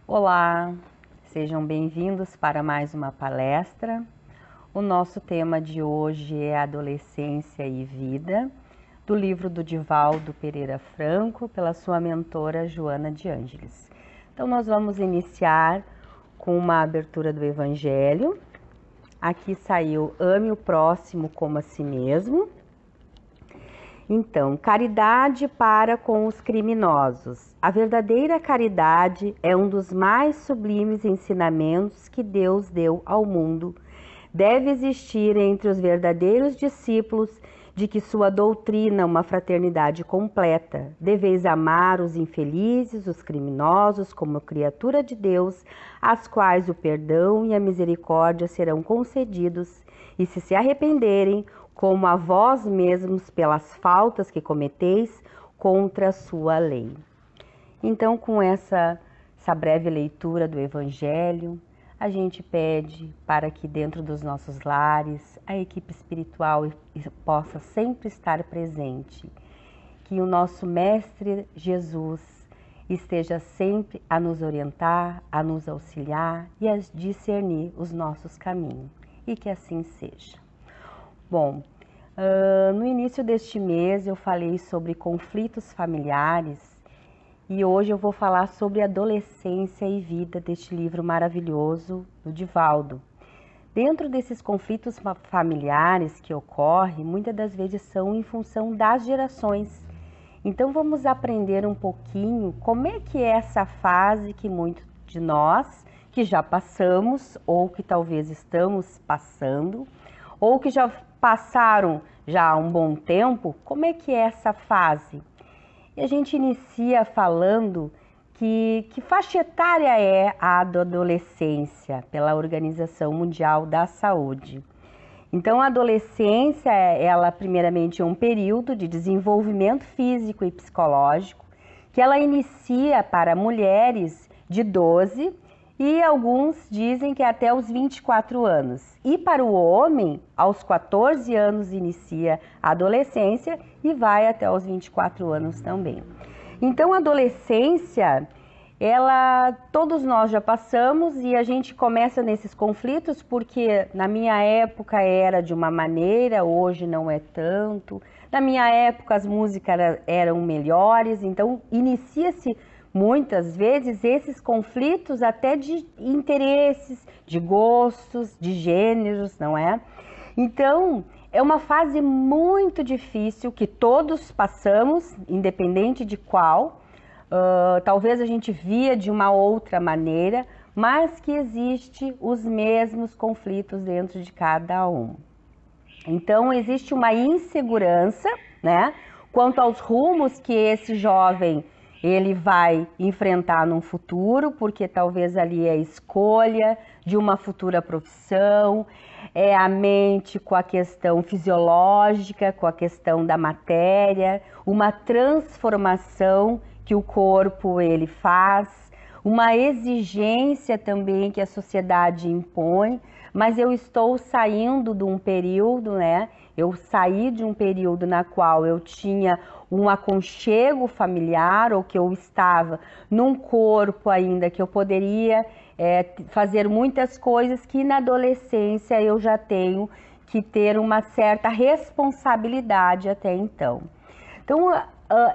Olá, sejam bem-vindos para mais uma palestra. O nosso tema de hoje é Adolescência e Vida, do livro do Divaldo Pereira Franco, pela sua mentora Joana de Ângeles. Então, nós vamos iniciar com uma abertura do Evangelho. Aqui saiu Ame o próximo como a si mesmo. Então, caridade para com os criminosos. A verdadeira caridade é um dos mais sublimes ensinamentos que Deus deu ao mundo. Deve existir entre os verdadeiros discípulos de que sua doutrina uma fraternidade completa. Deveis amar os infelizes, os criminosos, como criatura de Deus, às quais o perdão e a misericórdia serão concedidos, e se arrependerem, como a vós mesmos pelas faltas que cometeis contra a sua lei. Então, com essa breve leitura do Evangelho, a gente pede para que dentro dos nossos lares a equipe espiritual possa sempre estar presente, que o nosso Mestre Jesus esteja sempre a nos orientar, a nos auxiliar e a discernir os nossos caminhos, e que assim seja. Bom, no início deste mês eu falei sobre conflitos familiares e hoje eu vou falar sobre adolescência e vida deste livro maravilhoso do Divaldo. Dentro desses conflitos familiares que ocorrem, muitas das vezes são em função das gerações. Então vamos aprender um pouquinho como é que é essa fase que muitos de nós que já passamos ou que talvez estamos passando ou que já passaram já há um bom tempo, como é que é essa fase? E a gente inicia falando que faixa etária é a adolescência pela Organização Mundial da Saúde. Então, a adolescência, ela primeiramente é um período de desenvolvimento físico e psicológico, que ela inicia para mulheres de 12 e alguns dizem que é até os 24 anos. E para o homem, aos 14 anos inicia a adolescência e vai até os 24 anos também. Então, a adolescência, todos nós já passamos e a gente começa nesses conflitos porque na minha época era de uma maneira, hoje não é tanto. Na minha época as músicas eram melhores, então inicia-se muitas vezes esses conflitos até de interesses, de gostos, de gêneros, não é? Então, é uma fase muito difícil que todos passamos, independente de qual. Talvez a gente via de uma outra maneira, mas que existe os mesmos conflitos dentro de cada um. Então, existe uma insegurança, né? Quanto aos rumos que esse jovem ele vai enfrentar num futuro, porque talvez ali é a escolha de uma futura profissão, é a mente com a questão fisiológica, com a questão da matéria, uma transformação que o corpo ele faz, uma exigência também que a sociedade impõe, mas eu estou saindo de um período, né? Eu saí de um período na qual eu tinha um aconchego familiar ou que eu estava num corpo ainda que eu poderia fazer muitas coisas que na adolescência eu já tenho que ter uma certa responsabilidade até então. Então,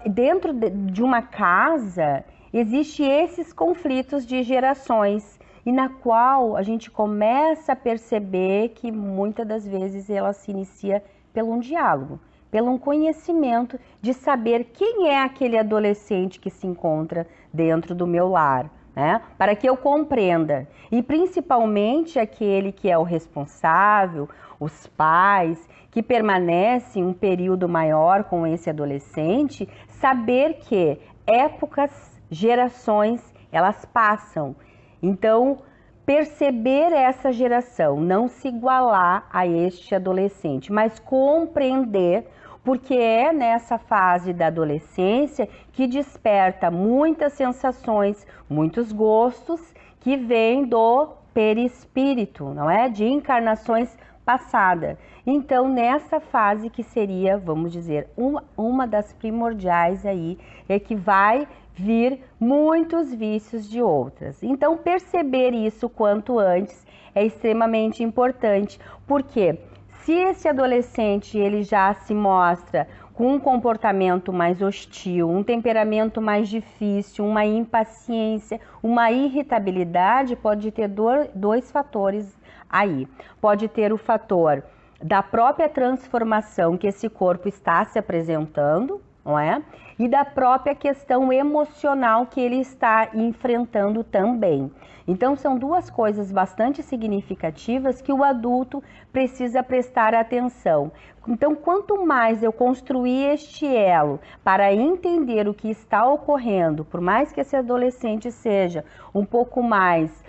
dentro de uma casa, existem esses conflitos de gerações e na qual a gente começa a perceber que muitas das vezes ela se inicia pelo um diálogo, pelo um conhecimento de saber quem é aquele adolescente que se encontra dentro do meu lar, né? Para que eu compreenda. E principalmente aquele que é o responsável, os pais, que permanecem um período maior com esse adolescente, saber que épocas, gerações, elas passam. Então, perceber essa geração, não se igualar a este adolescente, mas compreender, porque é nessa fase da adolescência que desperta muitas sensações, muitos gostos que vêm do perispírito, não é? De encarnações passadas. Então, nessa fase que seria, vamos dizer, uma das primordiais aí, é que vai vir muitos vícios de outras. Então, perceber isso quanto antes é extremamente importante, porque se esse adolescente ele já se mostra com um comportamento mais hostil, um temperamento mais difícil, uma impaciência, uma irritabilidade, pode ter dois fatores aí. Pode ter o fator da própria transformação que esse corpo está se apresentando, não é? E da própria questão emocional que ele está enfrentando também. Então, são duas coisas bastante significativas que o adulto precisa prestar atenção. Então, quanto mais eu construir este elo para entender o que está ocorrendo, por mais que esse adolescente seja um pouco mais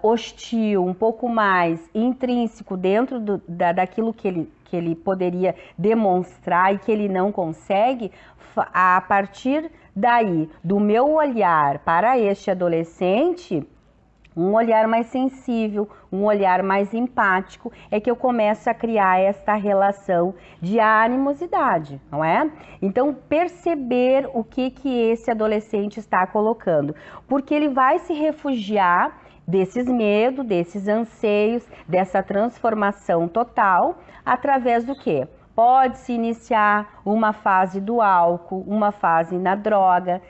hostil, um pouco mais intrínseco dentro daquilo que ele poderia demonstrar e que ele não consegue, a partir daí, do meu olhar para este adolescente, um olhar mais sensível, um olhar mais empático, é que eu começo a criar esta relação de animosidade, não é? Então, perceber o que esse adolescente está colocando, porque ele vai se refugiar desses medos, desses anseios, dessa transformação total, através do quê? Pode-se iniciar uma fase do álcool, uma fase na droga,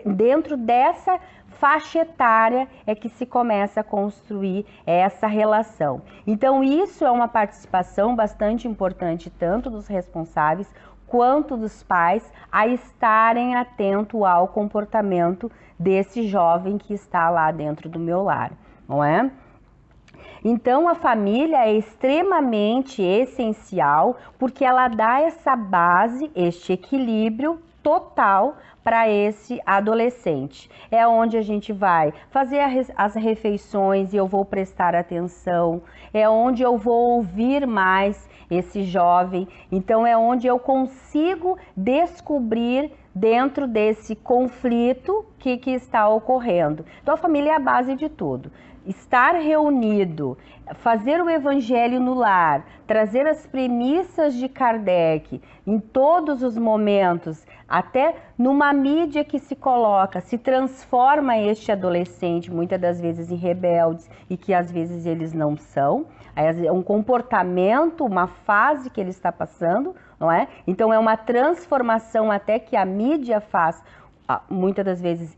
dentro dessa faixa etária é que se começa a construir essa relação. Então, isso é uma participação bastante importante, tanto dos responsáveis quanto dos pais, a estarem atentos ao comportamento desse jovem que está lá dentro do meu lar, não é? Então, a família é extremamente essencial, porque ela dá essa base, este equilíbrio total para esse adolescente. É onde a gente vai fazer as refeições e eu vou prestar atenção, é onde eu vou ouvir mais esse jovem, então é onde eu consigo descobrir dentro desse conflito que está ocorrendo. Então, a família é a base de tudo. Estar reunido, fazer o evangelho no lar, trazer as premissas de Kardec em todos os momentos, até numa mídia que se coloca, se transforma este adolescente, muitas das vezes em rebeldes, e que às vezes eles não são. É um comportamento, uma fase que ele está passando, não é? Então é uma transformação até que a mídia faz, muitas das vezes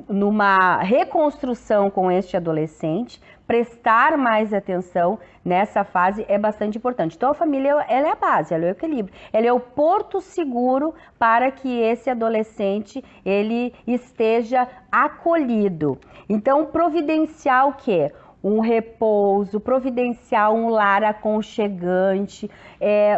numa reconstrução com este adolescente. Prestar mais atenção nessa fase é bastante importante. Então a família, ela é a base, ela é o equilíbrio, ela é o porto seguro para que esse adolescente ele esteja acolhido. Então, providenciar o quê? Um repouso, providenciar um lar aconchegante,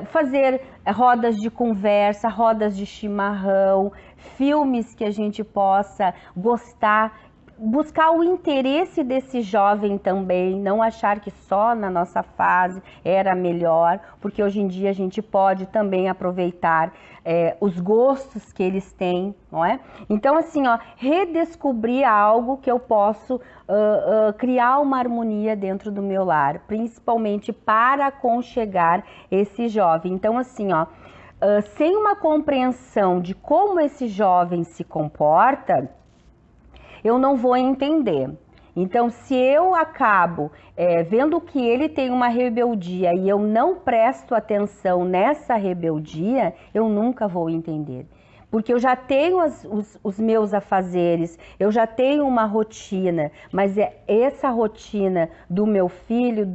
fazer rodas de conversa, rodas de chimarrão, filmes que a gente possa gostar, buscar o interesse desse jovem também, não achar que só na nossa fase era melhor, porque hoje em dia a gente pode também aproveitar os gostos que eles têm, não é? Então, assim, redescobrir algo que eu posso criar uma harmonia dentro do meu lar, principalmente para aconchegar esse jovem. Então, assim, sem uma compreensão de como esse jovem se comporta, eu não vou entender. Então, se eu acabo vendo que ele tem uma rebeldia e eu não presto atenção nessa rebeldia, eu nunca vou entender. Porque eu já tenho os meus afazeres, eu já tenho uma rotina, mas essa rotina do meu filho,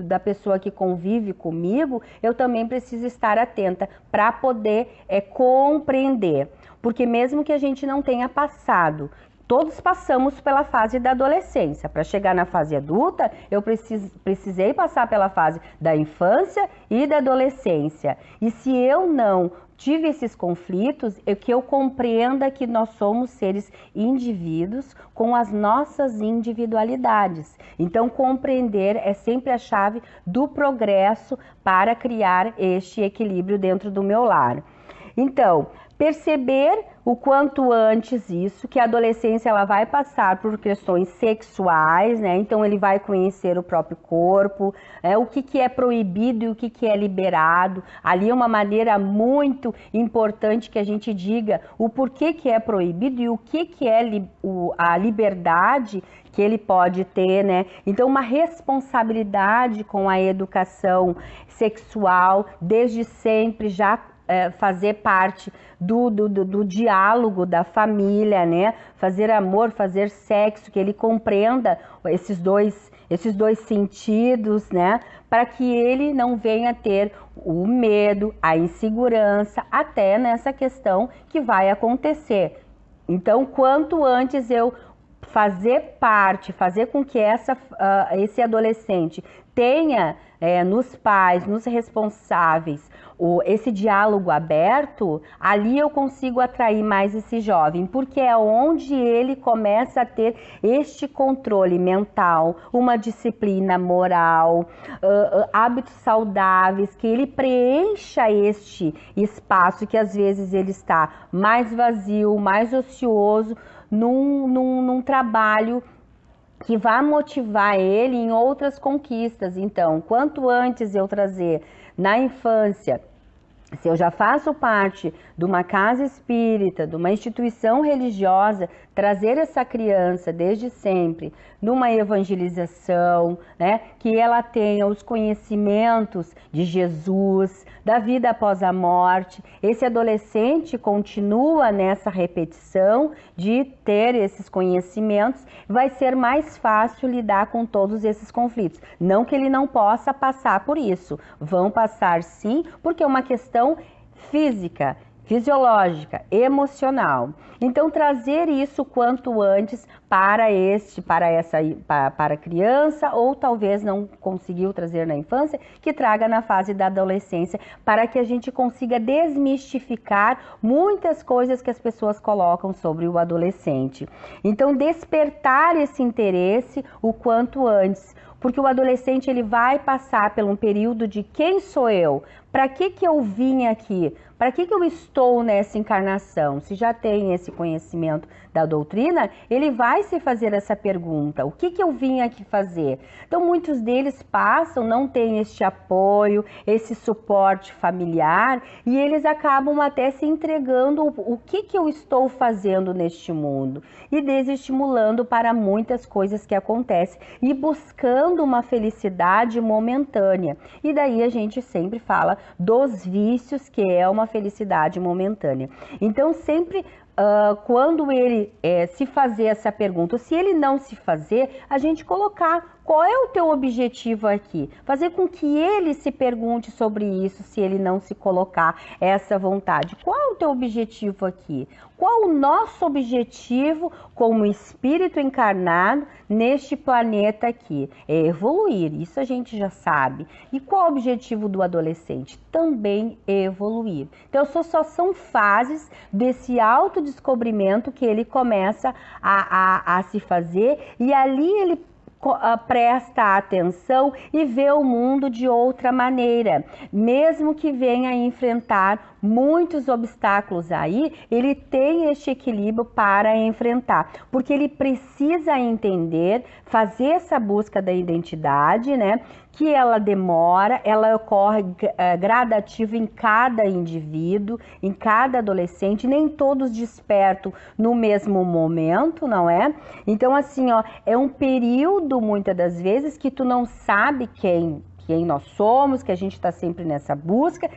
da pessoa que convive comigo, eu também preciso estar atenta para poder compreender. Porque mesmo que a gente não tenha passado, todos passamos pela fase da adolescência. Para chegar na fase adulta, eu precisei passar pela fase da infância e da adolescência. E se eu não tive esses conflitos, é que eu compreenda que nós somos seres indivíduos com as nossas individualidades. Então, compreender é sempre a chave do progresso para criar este equilíbrio dentro do meu lar. Então, perceber o quanto antes isso, que a adolescência ela vai passar por questões sexuais, né? Então ele vai conhecer o próprio corpo, o que é proibido e o que é liberado. Ali é uma maneira muito importante que a gente diga o porquê que é proibido e o que é a liberdade que ele pode ter, né? Então uma responsabilidade com a educação sexual desde sempre, já fazer parte do diálogo da família, né? Fazer amor, fazer sexo, que ele compreenda esses dois sentidos, né? Para que ele não venha ter o medo, a insegurança, até nessa questão que vai acontecer. Então, quanto antes eu fazer parte, fazer com que esse adolescente tenha nos pais, nos responsáveis, esse diálogo aberto, ali eu consigo atrair mais esse jovem, porque é onde ele começa a ter este controle mental, uma disciplina moral, hábitos saudáveis, que ele preencha este espaço que às vezes ele está mais vazio, mais ocioso, num trabalho que vai motivar ele em outras conquistas. Então, quanto antes eu trazer na infância, se eu já faço parte de uma casa espírita, de uma instituição religiosa, trazer essa criança desde sempre numa evangelização, né, que ela tenha os conhecimentos de Jesus, da vida após a morte. Esse adolescente continua nessa repetição de ter esses conhecimentos, vai ser mais fácil lidar com todos esses conflitos. Não que ele não possa passar por isso, vão passar sim, porque é uma questão física, fisiológica, emocional. Então trazer isso quanto antes para a criança, ou talvez não conseguiu trazer na infância, que traga na fase da adolescência, para que a gente consiga desmistificar muitas coisas que as pessoas colocam sobre o adolescente. Então despertar esse interesse o quanto antes, porque o adolescente ele vai passar por um período de quem sou eu? Para que eu vim aqui? Para que eu estou nessa encarnação? Se já tem esse conhecimento da doutrina, ele vai se fazer essa pergunta: o que eu vim aqui fazer? Então muitos deles passam, não têm este apoio, esse suporte familiar, e eles acabam até se entregando o que eu estou fazendo neste mundo, e desestimulando para muitas coisas que acontecem, e buscando uma felicidade momentânea. E daí a gente sempre fala dos vícios, que é uma felicidade momentânea. Então sempre quando ele se fazer essa pergunta, se ele não se fazer, a gente colocar qual é o teu objetivo aqui, fazer com que ele se pergunte sobre isso, se ele não se colocar essa vontade. Qual é o teu objetivo aqui? Qual o nosso objetivo como espírito encarnado neste planeta aqui? É evoluir, isso a gente já sabe. E qual o objetivo do adolescente? Também evoluir. Então só são fases desse autodescobrimento que ele começa a se fazer, e ali ele presta atenção e vê o mundo de outra maneira. Mesmo que venha a enfrentar muitos obstáculos aí, ele tem este equilíbrio para enfrentar, porque ele precisa entender, fazer essa busca da identidade, né? Que ela demora, ela ocorre gradativa em cada indivíduo, em cada adolescente, nem todos despertam no mesmo momento, não é? Então, assim, ó, é um período, muitas das vezes, que tu não sabe quem nós somos, que a gente está sempre nessa busca.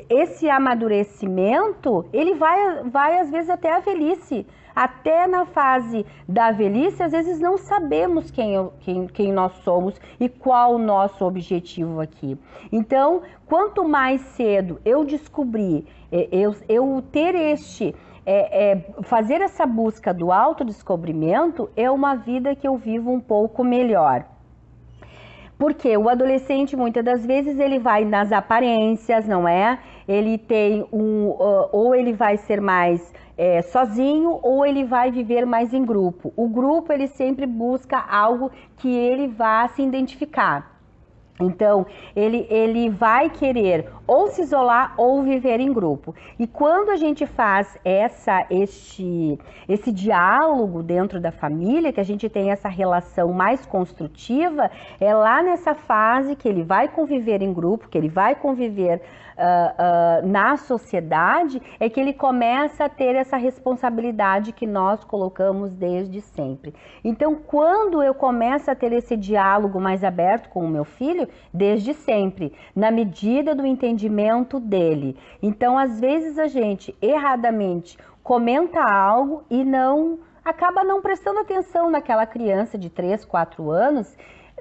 Esse amadurecimento, ele vai às vezes até a velhice. Até na fase da velhice, às vezes não sabemos quem nós somos e qual o nosso objetivo aqui. Então, quanto mais cedo eu descobrir, eu ter fazer essa busca do autodescobrimento, é uma vida que eu vivo um pouco melhor. Porque o adolescente, muitas das vezes, ele vai nas aparências, não é? Ele tem ou ele vai ser mais sozinho, ou ele vai viver mais em grupo. O grupo, ele sempre busca algo que ele vá se identificar. Então, ele vai querer ou se isolar ou viver em grupo. E quando a gente faz esse diálogo dentro da família, que a gente tem essa relação mais construtiva, é lá nessa fase que ele vai conviver em grupo, que ele vai conviver na sociedade, é que ele começa a ter essa responsabilidade que nós colocamos desde sempre. Então, quando eu começo a ter esse diálogo mais aberto com o meu filho, desde sempre, na medida do entendimento dele. Então, às vezes a gente erradamente comenta algo e acaba não prestando atenção naquela criança de 3, 4 anos,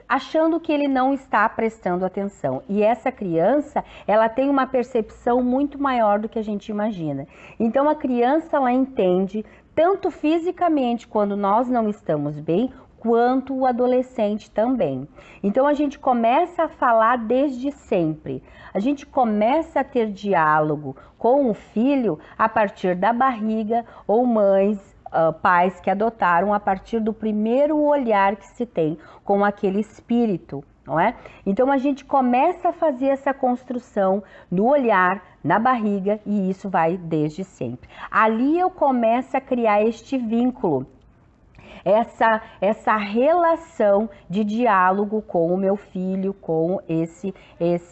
achando que ele não está prestando atenção. E essa criança, ela tem uma percepção muito maior do que a gente imagina. Então, a criança, ela entende, tanto fisicamente, quando nós não estamos bem, quanto o adolescente também. Então, a gente começa a falar desde sempre. A gente começa a ter diálogo com o filho a partir da barriga, ou mães, pais que adotaram a partir do primeiro olhar que se tem com aquele espírito, não é? Então a gente começa a fazer essa construção no olhar, na barriga, e isso vai desde sempre. Ali eu começo a criar este vínculo, essa relação de diálogo com o meu filho, com esse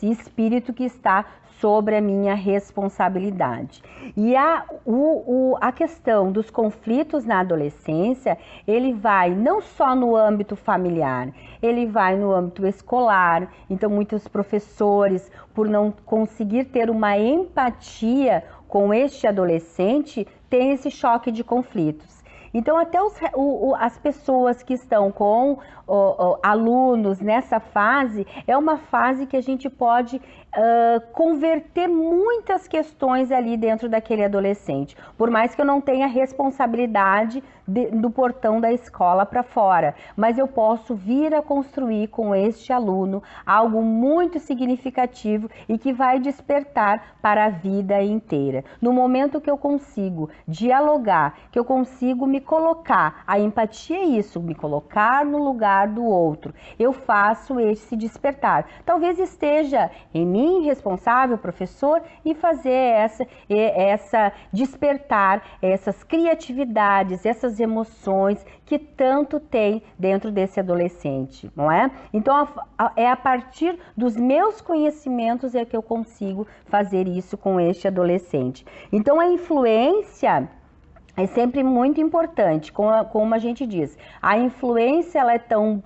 espírito que está sobre a minha responsabilidade. E a questão dos conflitos na adolescência, ele vai não só no âmbito familiar, ele vai no âmbito escolar. Então, muitos professores, por não conseguir ter uma empatia com este adolescente, têm esse choque de conflitos. Então, até as pessoas que estão com alunos nessa fase, é uma fase que a gente pode converter muitas questões ali dentro daquele adolescente. Por mais que eu não tenha responsabilidade do portão da escola para fora, mas eu posso vir a construir com este aluno algo muito significativo e que vai despertar para a vida inteira. No momento que eu consigo dialogar, que eu consigo me colocar, a empatia é isso, me colocar no lugar do outro, eu faço esse despertar. Talvez esteja em mim, responsável, professor, e fazer essa despertar, essas criatividades, essas emoções que tanto tem dentro desse adolescente, não é? Então, é a partir dos meus conhecimentos é que eu consigo fazer isso com este adolescente. Então, a influência é sempre muito importante, como a gente diz. A influência, ela é tão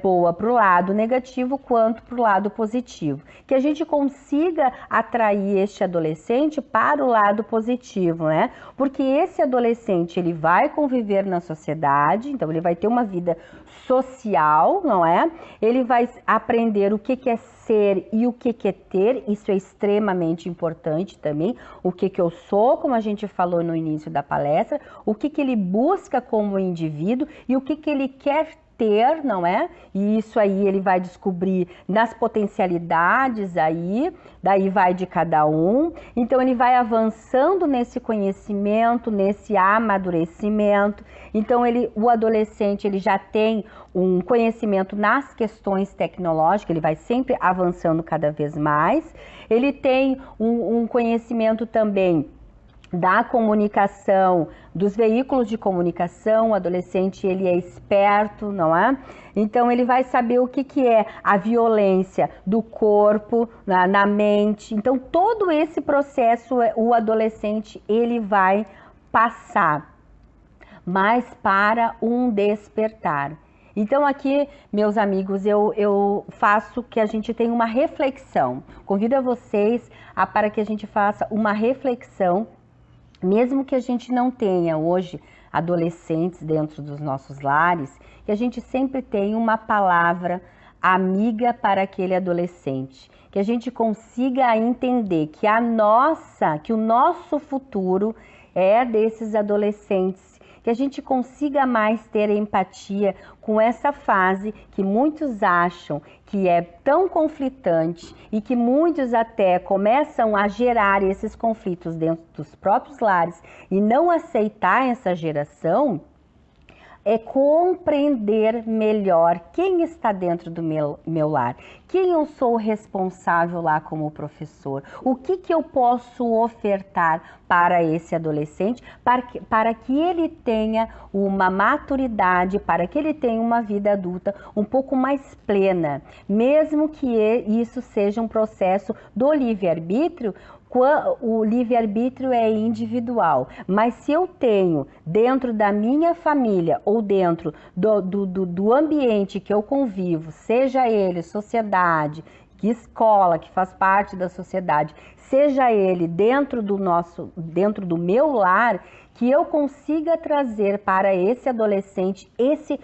boa para o lado negativo quanto para o lado positivo. Que a gente consiga atrair este adolescente para o lado positivo, né? Porque esse adolescente, ele vai conviver na sociedade, então ele vai ter uma vida social, não é? Ele vai aprender o que é ser e o que é ter, isso é extremamente importante também. O que eu sou, como a gente falou no início da palestra, o que ele busca como indivíduo e o que ele quer ter, não é? E isso aí ele vai descobrir nas potencialidades aí, daí vai de cada um. Então ele vai avançando nesse conhecimento, nesse amadurecimento. Então o adolescente, ele já tem um conhecimento nas questões tecnológicas, ele vai sempre avançando cada vez mais. Ele tem um conhecimento também da comunicação, dos veículos de comunicação. O adolescente, ele é esperto, não é? Então ele vai saber o que é a violência do corpo, na mente. Então todo esse processo, o adolescente, ele vai passar, mas para um despertar. Então aqui, meus amigos, eu faço que a gente tenha uma reflexão. Convido a vocês para que a gente faça uma reflexão. Mesmo que a gente não tenha hoje adolescentes dentro dos nossos lares, que a gente sempre tenha uma palavra amiga para aquele adolescente, que a gente consiga entender que o nosso futuro é desses adolescentes, que a gente consiga mais ter empatia com essa fase que muitos acham que é tão conflitante e que muitos até começam a gerar esses conflitos dentro dos próprios lares e não aceitar essa geração. é compreender melhor quem está dentro do meu lar, quem eu sou responsável lá como professor, o que eu posso ofertar para esse adolescente, para que ele tenha uma maturidade, para que ele tenha uma vida adulta um pouco mais plena, mesmo que isso seja um processo do livre-arbítrio. O livre-arbítrio é individual, mas se eu tenho dentro da minha família ou dentro do ambiente que eu convivo, seja ele sociedade, que escola, que faz parte da sociedade, seja ele dentro do meu lar, que eu consiga trazer para esse adolescente esse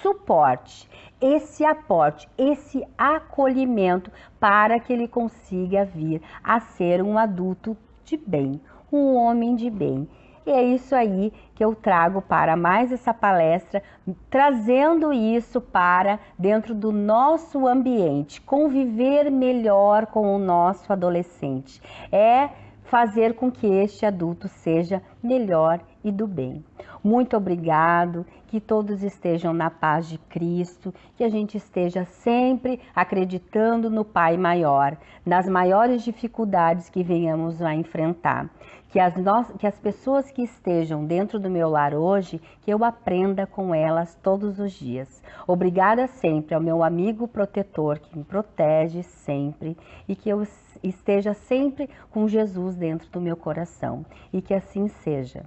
suporte, esse aporte, esse acolhimento para que ele consiga vir a ser um adulto de bem, um homem de bem. E é isso aí que eu trago para mais essa palestra, trazendo isso para dentro do nosso ambiente, conviver melhor com o nosso adolescente, é fazer com que este adulto seja melhor e do bem. Muito obrigado, que todos estejam na paz de Cristo, que a gente esteja sempre acreditando no Pai maior, nas maiores dificuldades que venhamos a enfrentar. Que as pessoas que estejam dentro do meu lar hoje, que eu aprenda com elas todos os dias. Obrigada sempre ao meu amigo protetor que me protege sempre e que eu esteja sempre com Jesus dentro do meu coração. E que assim seja.